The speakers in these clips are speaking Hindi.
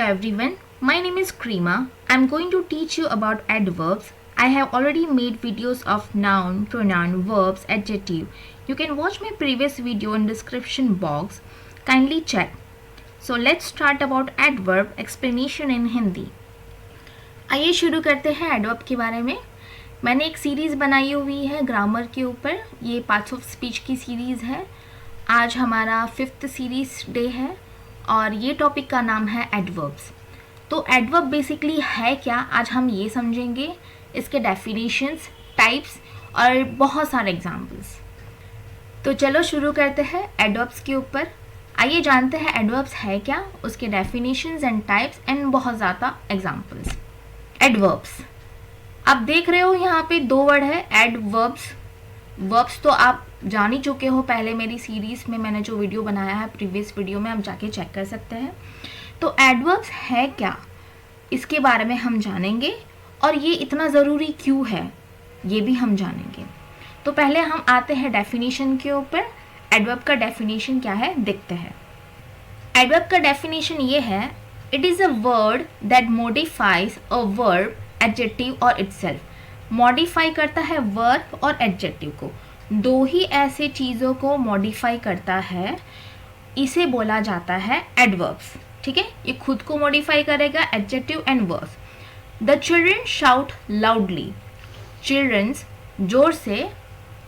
everyone, my name is Krima. I'm going to teach you about adverbs. I have already made videos of noun, pronoun, verbs, adjective. You can watch my previous video in description box. Kindly check. So let's start about adverb explanation in Hindi. आइए शुरू करते हैं एडवर्ब के बारे में. मैंने एक सीरीज़ बनाई हुई है ग्रामर के ऊपर. ये पार्ट्स ऑफ स्पीच की सीरीज़ है. आज हमारा 5th सीरीज़ डे है और ये टॉपिक का नाम है एडवर्ब्स. तो एडवर्ब बेसिकली है क्या, आज हम ये समझेंगे. इसके डेफिनेशंस, टाइप्स और बहुत सारे एग्जांपल्स. तो चलो शुरू करते हैं एडवर्ब्स के ऊपर. आइए जानते हैं एडवर्ब्स है क्या, उसके डेफिनेशंस एंड टाइप्स एंड बहुत ज़्यादा एग्जांपल्स. एडवर्ब्स आप देख रहे हो यहाँ पे 2 वर्ड है एडवर्ब्स. वर्ब्स तो आप जान ही चुके हो, पहले मेरी सीरीज़ में मैंने जो वीडियो बनाया है, प्रीवियस वीडियो में आप जाके चेक कर सकते हैं. तो एडवर्ब्स है क्या, इसके बारे में हम जानेंगे और ये इतना ज़रूरी क्यों है ये भी हम जानेंगे. तो पहले हम आते हैं डेफिनेशन के ऊपर. एडवर्ब का डेफिनेशन क्या है देखते हैं. एडवर्ब का डेफिनेशन ये है, it is a word that modifies a verb, adjective और इटसेल्फ. मॉडिफाई करता है वर्ब और एडजेक्टिव को, 2 ही ऐसे चीज़ों को मॉडिफाई करता है, इसे बोला जाता है एडवर्ब्स. ठीक है, ये खुद को मॉडिफाई करेगा, adjective and verbs. The children shout loudly. Childrens जोर से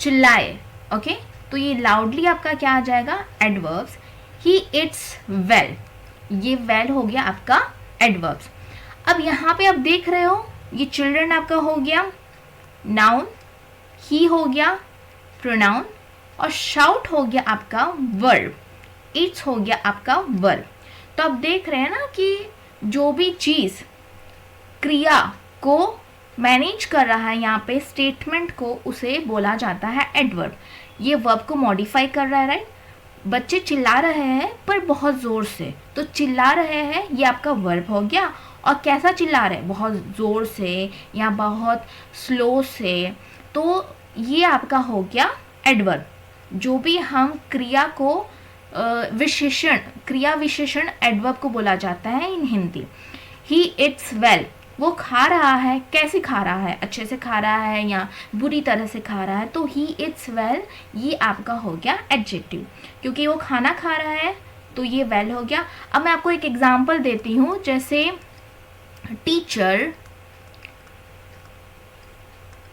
चिल्लाए. ओके, तो ये लाउडली आपका क्या आ जाएगा, एडवर्ब्स. ही इट्स वेल, ये वेल हो गया आपका एडवर्ब्स. अब यहाँ पे आप देख रहे हो, ये चिल्ड्रन आपका हो गया नाउन, ही हो गया प्रोनाउन और शाउट हो गया आपका वर्ब, इट्स हो गया आपका वर्ब. तो आप देख रहे हैं ना कि जो भी चीज़ क्रिया को मैनेज कर रहा है यहाँ पे, स्टेटमेंट को, उसे बोला जाता है एडवर्ब. ये वर्ब को मॉडिफाई कर रहा है, राइट. बच्चे चिल्ला रहे हैं पर बहुत ज़ोर से, तो चिल्ला रहे हैं ये आपका वर्ब हो गया. और कैसा चिल्ला रहे हैं, बहुत ज़ोर से या बहुत स्लो से, तो ये आपका हो गया एडवर्ब. जो भी हम क्रिया को विशेषण, क्रिया विशेषण एडवर्ब को बोला जाता है इन हिंदी. ही इट्स वेल, वो खा रहा है. कैसे खा रहा है, अच्छे से खा रहा है या बुरी तरह से खा रहा है, तो ही इट्स वेल ये आपका हो गया एडजेक्टिव. क्योंकि वो खाना खा रहा है तो ये वेल हो गया. अब मैं आपको एक एग्जांपल देती हूँ, जैसे टीचर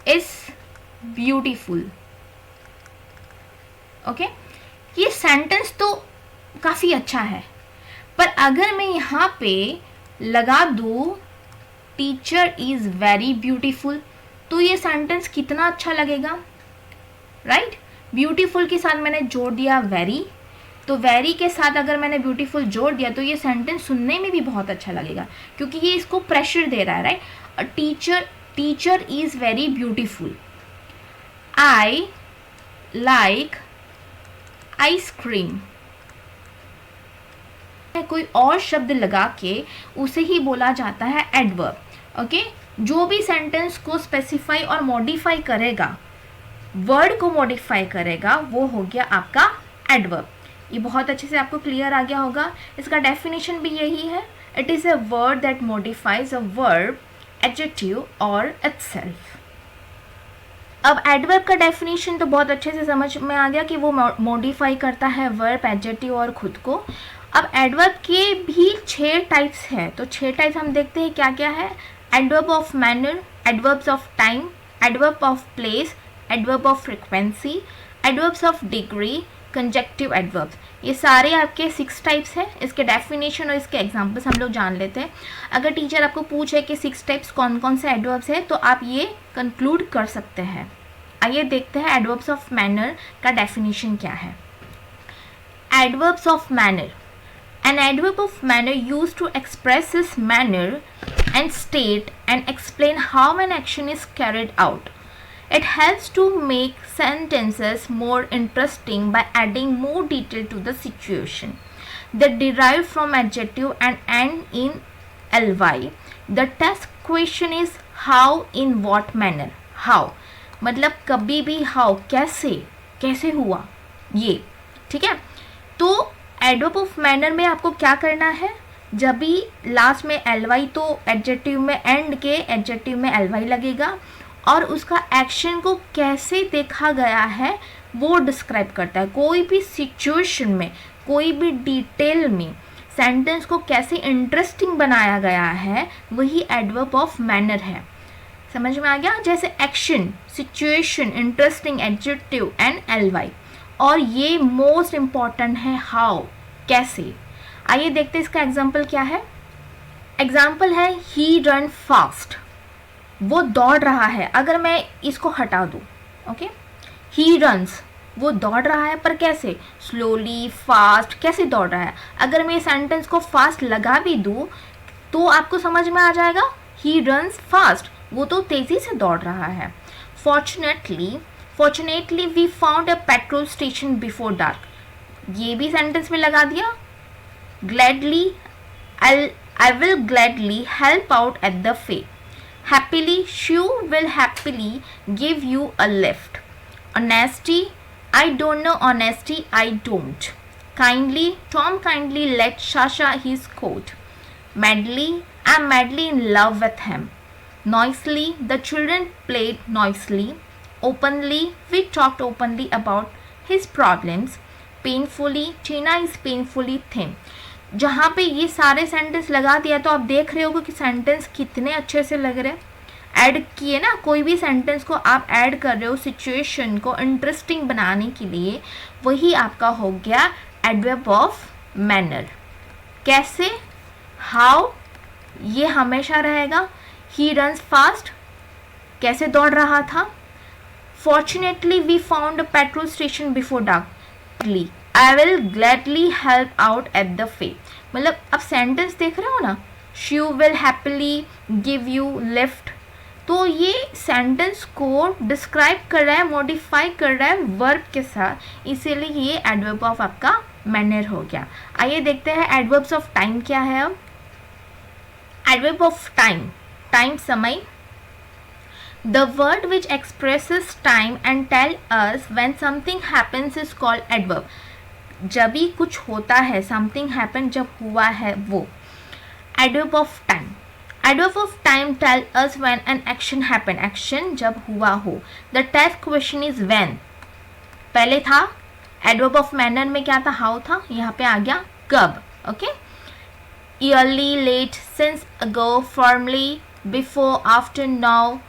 इज ब्यूटीफुल. ओके, ये सेंटेंस तो काफ़ी अच्छा है, पर अगर मैं यहाँ पे लगा दूँ टीचर इज़ वेरी ब्यूटीफुल, तो ये सेंटेंस कितना अच्छा लगेगा, राइट. ब्यूटीफुल के साथ मैंने जोड़ दिया वेरी, तो वेरी के साथ अगर मैंने ब्यूटीफुल जोड़ दिया तो ये सेंटेंस सुनने में भी बहुत अच्छा लगेगा, क्योंकि ये इसको प्रेशर दे रहा है, right. Teacher is very beautiful. I like ice cream. कोई और शब्द लगा के उसे ही बोला जाता है एडवर्ब. ओके, जो भी सेंटेंस को स्पेसिफाई और मॉडिफाई करेगा, वर्ड को मॉडिफाई करेगा, वो हो गया आपका एडवर्ब. ये बहुत अच्छे से आपको क्लियर आ गया होगा. इसका डेफिनेशन भी यही है, it is a word that modifies a verb, adjective और इटसेल्फ. अब एडवर्ब का डेफिनेशन तो बहुत अच्छे से समझ में आ गया कि वो मॉडिफाई करता है वर्ब, एडजेक्टिव और खुद को. अब एडवर्ब के भी 6 टाइप्स हैं, तो 6 टाइप्स हम देखते हैं क्या क्या है. Adverb of manner, adverbs of time, adverb of place, adverb of frequency, adverbs of degree, conjunctive adverbs. ये सारे आपके 6 टाइप्स हैं. इसके डेफिनेशन और इसके एग्जांपल्स हम लोग जान लेते हैं. अगर टीचर आपको पूछे कि 6 टाइप्स कौन कौन से एडवर्ब्स हैं, तो आप ये कंक्लूड कर सकते हैं. आइए देखते हैं एडवर्ब्स ऑफ मैनर का डेफिनेशन क्या है. Adverbs of manner, an adverb of manner used to express his manner and state and explain how an action is carried out. It helps to make sentences more interesting by adding more detail to the situation. They derive from adjective and end in ly. The test question is how, in what manner. How मतलब कभी भी how, कैसे, कैसे हुआ ये. ठीक है, तो एडवर्ब ऑफ मैनर में आपको क्या करना है, जब भी लास्ट में ly तो एडजेक्टिव में एंड के एडजेक्टिव में ly लगेगा और उसका एक्शन को कैसे देखा गया है वो डिस्क्राइब करता है। कोई भी सिचुएशन में, कोई भी डिटेल में सेंटेंस को कैसे इंटरेस्टिंग बनाया गया है वही एडवर्ब ऑफ मैनर है। समझ में आ गया? जैसे action, situation, interesting, adjective and ly। और ये मोस्ट इम्पॉर्टेंट है हाउ, कैसे। आइए देखते हैं इसका एग्जाम्पल क्या है। एग्जाम्पल है ही रन फास्ट, वो दौड़ रहा है। अगर मैं इसको हटा दूँ, ओके, ही रन्स, वो दौड़ रहा है, पर कैसे? स्लोली, फास्ट, कैसे दौड़ रहा है। अगर मैं सेंटेंस को फास्ट लगा भी दूँ तो आपको समझ में आ जाएगा ही रन्स फास्ट, वो तो तेज़ी से दौड़ रहा है। Fortunately we found a petrol station before dark, ये भी सेंटेंस में लगा दिया। Gladly, I will gladly help out at the fair. Happily, she will happily give you a lift. Honesty, I don't know honesty, I don't. Kindly, Tom kindly let Shasha his coat. Madly, I'm madly in love with him. Noisily, the children played noisily. Openly, we talked openly about his problems. Painfully, Tina is painfully thin. जहाँ पे ये सारे सेंटेंस लगा दिया तो आप देख रहे हो कि सेंटेंस कितने अच्छे से लग रहे हैं। ऐड किए ना, कोई भी सेंटेंस को आप ऐड कर रहे हो सिचुएशन को इंटरेस्टिंग बनाने के लिए, वही आपका हो गया एडवर्ब ऑफ मैनर। कैसे, हाउ, ये हमेशा रहेगा। ही रन्स फास्ट, कैसे दौड़ रहा था। Fortunately we found a petrol station before dark, I will gladly help out at the fair। मतलब अब सेंटेंस देख रहे हो ना, she will happily give you lift, तो ये सेंटेंस को डिस्क्राइब कर रहा है, मॉडिफाई कर रहा है वर्ब के साथ, इसीलिए ये एडवर्ब ऑफ आपका मैनर हो गया। आइए देखते हैं एडवर्ब्स ऑफ टाइम क्या है। अब एडवर्ब ऑफ टाइम, टाइम समय। The word which expresses time and tell us when something happens is called adverb। जब भी कुछ होता है, something happen, जब हुआ है वो। Adverb of time, adverb of time tell us when an action happen, action जब हुआ हो। The test question is when, पहले था adverb of manner में क्या था, how था, यहाँ पे आ गया कब। Okay, early, late, since, ago, formerly, before, after, now,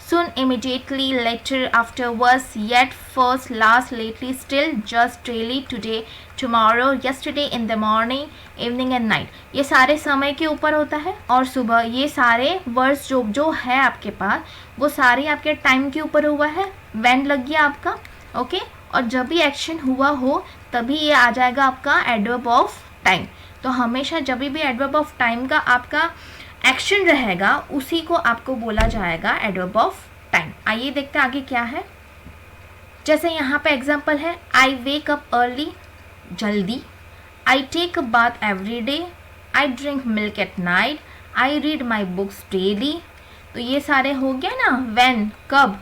soon, immediately, later, afterwards, yet, first, last, lately, still, just, daily, today, tomorrow, yesterday, in the morning, evening and night। ये सारे समय के ऊपर होता है और सुबह, ये सारे वर्ड्स जो है आपके पास वो सारे आपके टाइम के ऊपर हुआ है। when लग गया आपका, ओके। और जब भी एक्शन हुआ हो तभी ये आ जाएगा आपका एडवर्ब ऑफ टाइम। तो हमेशा जब भी एडवर्ब ऑफ टाइम का आपका एक्शन रहेगा उसी को आपको बोला जाएगा एडवर्ब ऑफ टाइम। आइए देखते हैं आगे क्या है। जैसे यहाँ पे एग्जांपल है, आई वेक अप अर्ली, जल्दी। I take a bath every day. I drink milk at night. I read my books daily. तो ये सारे हो गया ना व्हेन, कब।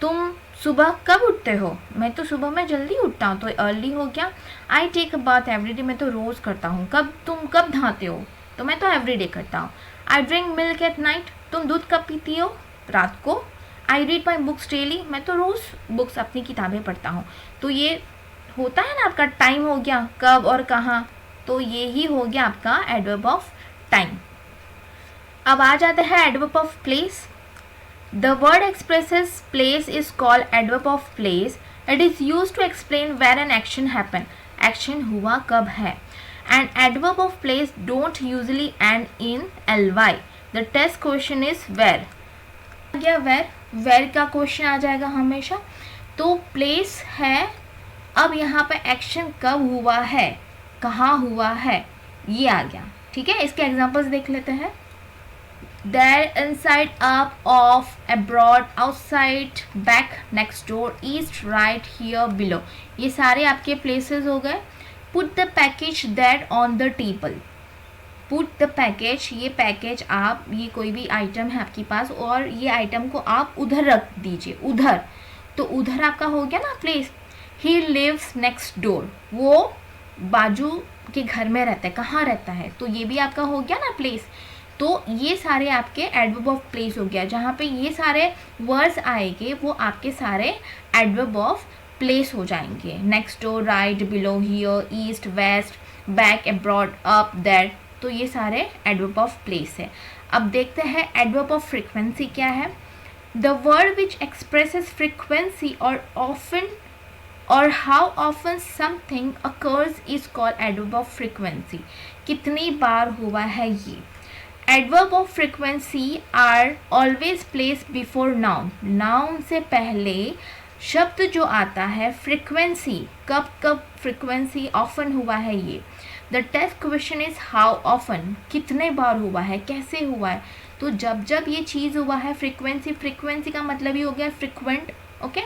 तुम सुबह कब उठते हो, मैं तो सुबह में जल्दी उठता हूँ, तो अर्ली हो गया। I take a bath every day, मैं तो रोज़ करता हूँ। कब, तुम कब नहाते हो, तो मैं तो एवरी डे करता हूँ। आई ड्रिंक मिल्क एट नाइट, तुम दूध कब पीती हो, रात को। आई रीड माई बुक्स डेली, मैं तो रोज़ बुक्स अपनी किताबें पढ़ता हूँ। तो ये होता है ना आपका टाइम हो गया, कब और कहाँ, तो ये ही हो गया आपका एडवर्ब ऑफ टाइम। अब आ जाते हैं adverb of place. The word expresses place is called adverb of place. It is use to explain where an action happen, action हुआ कब है। And adverb of place don't usually end in ly. The test question is where। क्या where का क्वेश्चन आ जाएगा हमेशा। तो place है, अब यहाँ पे एक्शन कब हुआ है, कहाँ हुआ है, ये आ गया। ठीक है, इसके एग्जांपल्स देख लेते हैं। There, inside, up, off, abroad, outside, back, next door, east, right, here, below। ये सारे आपके places हो गए। Put the package that on the table। Put the package, ये पैकेज आप, ये कोई भी आइटम है आपके पास और ये आइटम को आप उधर रख दीजिए, उधर। तो उधर आपका हो गया ना place. He lives next door, वो बाजू के घर में रहता है, कहाँ रहता है, तो ये भी आपका हो गया ना प्लेस। तो ये सारे आपके एडवर्ब ऑफ प्लेस हो गया, जहाँ पे ये सारे वर्ड्स आएंगे वो आपके सारे एडवर्ब ऑफ प्लेस हो जाएंगे। Next door, right, below, here, east, west, back, abroad, up, that, तो ये सारे एडवर्ब ऑफ प्लेस है। अब देखते हैं एडवर्ब ऑफ फ्रीक्वेंसी क्या है। The word which expresses frequency और ऑफन और how often something occurs is called adverb of frequency. कितनी बार हुआ है ये। Adverb of frequency are always place before noun. Noun से पहले शब्द जो आता है फ्रीक्वेंसी, कब कब फ्रीक्वेंसी ऑफन हुआ है ये। The test question is how often, कितने बार हुआ है, कैसे हुआ है। तो जब जब ये चीज़ हुआ है फ्रीक्वेंसी, फ्रीक्वेंसी का मतलब ही हो गया फ्रीक्वेंट, ओके।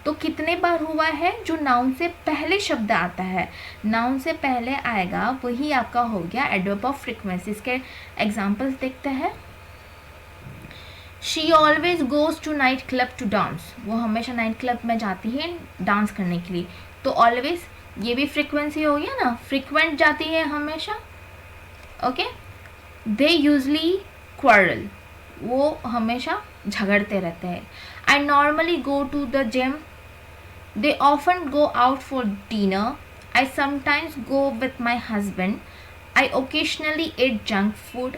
तो कितने बार हुआ है, जो नाउन से पहले शब्द आता है, नाउन से पहले आएगा वही आपका हो गया एडवर्ब ऑफ फ्रीक्वेंसी। इसके एग्जांपल्स देखते हैं। She always goes to night club to dance, वो हमेशा नाइट क्लब में जाती है डांस करने के लिए। तो ऑलवेज ये भी फ्रीक्वेंसी हो गया ना, फ्रीक्वेंट जाती है हमेशा, ओके। दे यूजली क्वारल, वो हमेशा झगड़ते रहते हैं। I normally go to the gym, they often go out for dinner, I sometimes go with my husband, I occasionally eat junk food,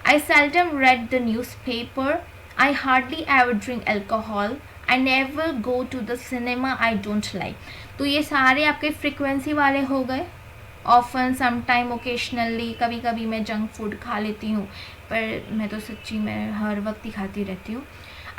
I seldom read the newspaper, I hardly ever drink alcohol, I never go to the cinema I don't like. तो ये सारे आपके फ्रीक्वेंसी वाले हो गए। ऑफन, समटाइम, ओकेशनली, कभी कभी मैं जंक फूड खा लेती हूँ, पर मैं तो सच्ची में हर वक्त ही खाती रहती हूँ।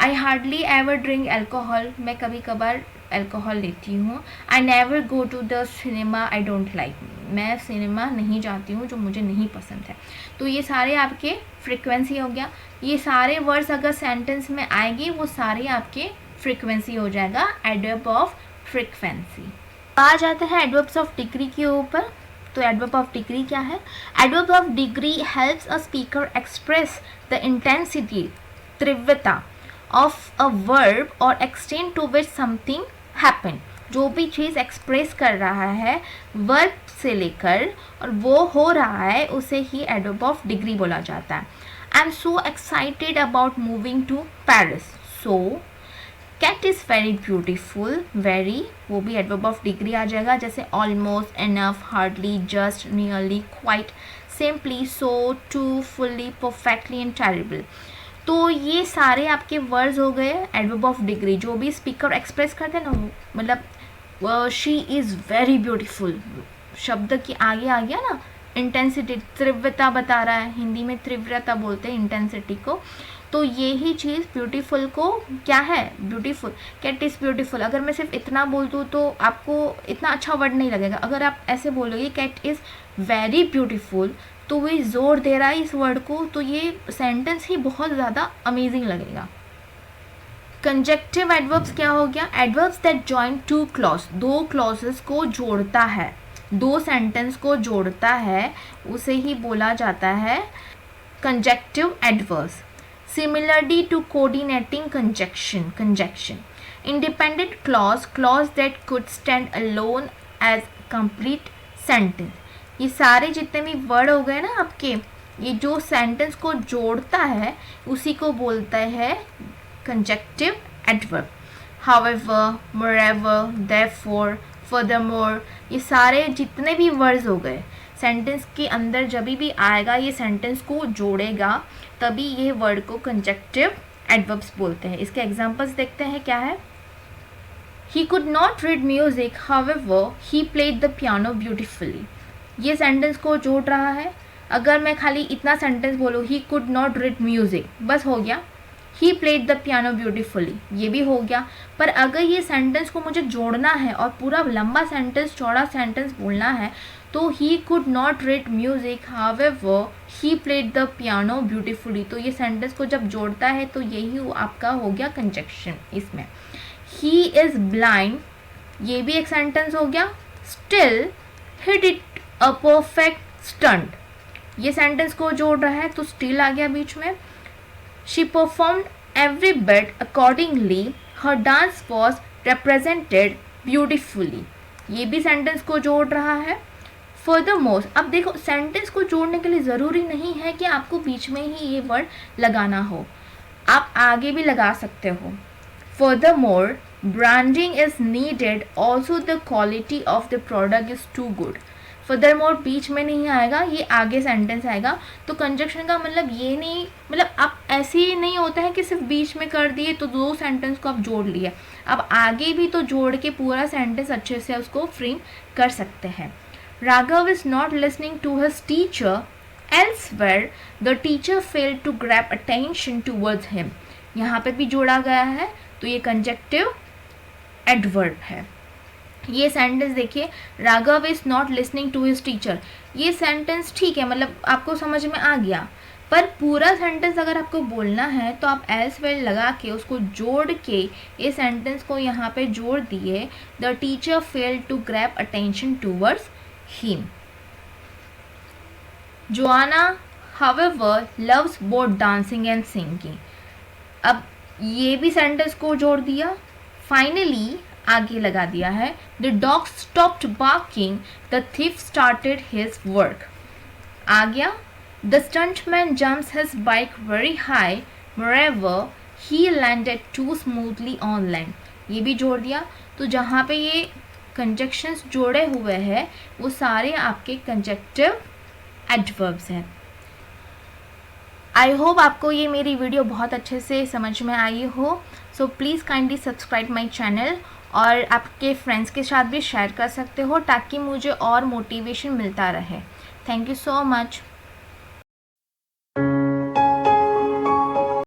I hardly ever drink alcohol, मैं कभी कभार एल्कोहल लेती हूँ। I never go to the cinema I don't like, मैं सिनेमा नहीं जाती हूँ जो मुझे नहीं पसंद है। तो ये सारे आपके फ्रीक्वेंसी हो गया। ये सारे वर्ड्स अगर सेंटेंस में आएंगे वो सारे आपके फ्रीक्वेंसी हो जाएगा, एडवर्ब ऑफ फ्रीक्वेंसी। आ जाते हैं एडवर्ब्स ऑफ डिग्री के ऊपर। तो एडवर्ब ऑफ डिग्री क्या है। Adverb of degree helps a speaker express the intensity, तीव्रता ऑफ अ वर्ब और extend to which something happen. जो भी चीज़ एक्सप्रेस कर रहा है वर्ब से लेकर और वो हो रहा है, उसे ही एडवर्ब ऑफ डिग्री बोला जाता है। I am so excited about moving to Paris, so cat is very beautiful, very, वो भी एडवर्ब ऑफ डिग्री आ जाएगा। जैसे almost, enough, hardly, just, nearly, quite, simply, so, too, fully, perfectly and terrible. तो ये सारे आपके वर्ड्स हो गए एडवर्ब ऑफ डिग्री, जो भी स्पीकर एक्सप्रेस करते हैं ना, मतलब शी इज़ वेरी ब्यूटीफुल, शब्द की आगे आ गया ना इंटेंसिटी, तीव्रता बता रहा है, हिंदी में तीव्रता बोलते हैं इंटेंसिटी को। तो ये ही चीज़ ब्यूटीफुल को क्या है, ब्यूटीफुल, कैट इज़ ब्यूटीफुल। अगर मैं सिर्फ इतना बोल दूँ तो आपको इतना अच्छा वर्ड नहीं लगेगा। अगर आप ऐसे बोलोगे कैट इज़ वेरी ब्यूटीफुल, तो वही जोर दे रहा है इस वर्ड को, तो ये सेंटेंस ही बहुत ज़्यादा अमेजिंग लगेगा। कंजक्टिव एडवर्ब्स क्या हो गया, adverbs that join two clause, दो क्लॉजेस को जोड़ता है, दो सेंटेंस को जोड़ता है, उसे ही बोला जाता है conjunctive adverbs. Similarly to coordinating conjunction, independent clause that could stand alone as complete sentence. ये सारे जितने भी वर्ड हो गए ना आपके, ये जो सेंटेंस को जोड़ता है उसी को बोलता है conjunctive adverb. However, moreover, therefore, furthermore, ये सारे जितने भी वर्ड्स हो गए सेंटेंस के अंदर जब भी आएगा ये सेंटेंस को जोड़ेगा, तभी ये वर्ड को कंजक्टिव एडवर्ब्स बोलते हैं। इसके एग्जांपल्स देखते हैं क्या है। He could not read music, however he played the piano beautifully, ये सेंटेंस को जोड़ रहा है। अगर मैं खाली इतना सेंटेंस बोलूँ, he could not read music, बस हो गया। He played the piano beautifully, ये भी हो गया। पर अगर ये सेंटेंस को मुझे जोड़ना है और पूरा लंबा सेंटेंस, चौड़ा सेंटेंस बोलना है, तो he could not read music, however he played the piano beautifully, तो ये सेंटेंस को जब जोड़ता है तो यही आपका हो गया कंजक्शन। इसमें ही इज़ ब्लाइंड, ये भी एक सेंटेंस हो गया। Still he did a perfect stunt, ये सेंटेंस को जोड़ रहा है तो स्टिल आ गया बीच में। She performed every bit accordingly, her dance was represented beautifully, ये भी सेंटेंस को जोड़ रहा है। फर्दरमोर, अब देखो सेंटेंस को जोड़ने के लिए ज़रूरी नहीं है कि आपको बीच में ही ये वर्ड लगाना हो, आप आगे भी लगा सकते हो। Furthermore branding is needed, also the quality of the product is too good. Furthermore बीच में नहीं आएगा, ये आगे सेंटेंस आएगा। तो कंजक्शन का मतलब ये नहीं, मतलब आप ऐसे ही नहीं होता है कि सिर्फ बीच में कर दिए तो दो सेंटेंस को आप जोड़ लिए, अब आगे भी तो जोड़ के पूरा सेंटेंस अच्छे से उसको फ्रेम कर सकते हैं। Raghav is not listening to his teacher, elsewhere the teacher failed to grab attention towards him. यहाँ पे भी जोड़ा गया है, तो ये कंजक्टिव एडवर्ब है। ये सेंटेंस देखिए, Raghav is not listening to his teacher, ये सेंटेंस ठीक है, मतलब आपको समझ में आ गया, पर पूरा सेंटेंस अगर आपको बोलना है तो आप एल्सवेयर लगा के उसको जोड़ के ये सेंटेंस को यहाँ पे जोड़ दिए, the teacher failed to grab attention towards him. Joanna however loves both dancing and singing, अब ये भी सेंटेंस को जोड़ दिया, फाइनली आगे लगा दिया है, the dog stopped barking, the thief started his work। आ गया, the stuntman jumps his bike very high, moreover he landed too smoothly on land, ये भी जोड़ दिया। तो जहाँ पे ये कंजक्शंस जोड़े हुए हैं वो सारे आपके कंजक्टिव एडवर्ब्स हैं। आई होप आपको ये मेरी वीडियो बहुत अच्छे से समझ में आई हो। So please kindly subscribe my channel और आपके फ्रेंड्स के साथ भी शेयर कर सकते हो ताकि मुझे और मोटिवेशन मिलता रहे। Thank you so much.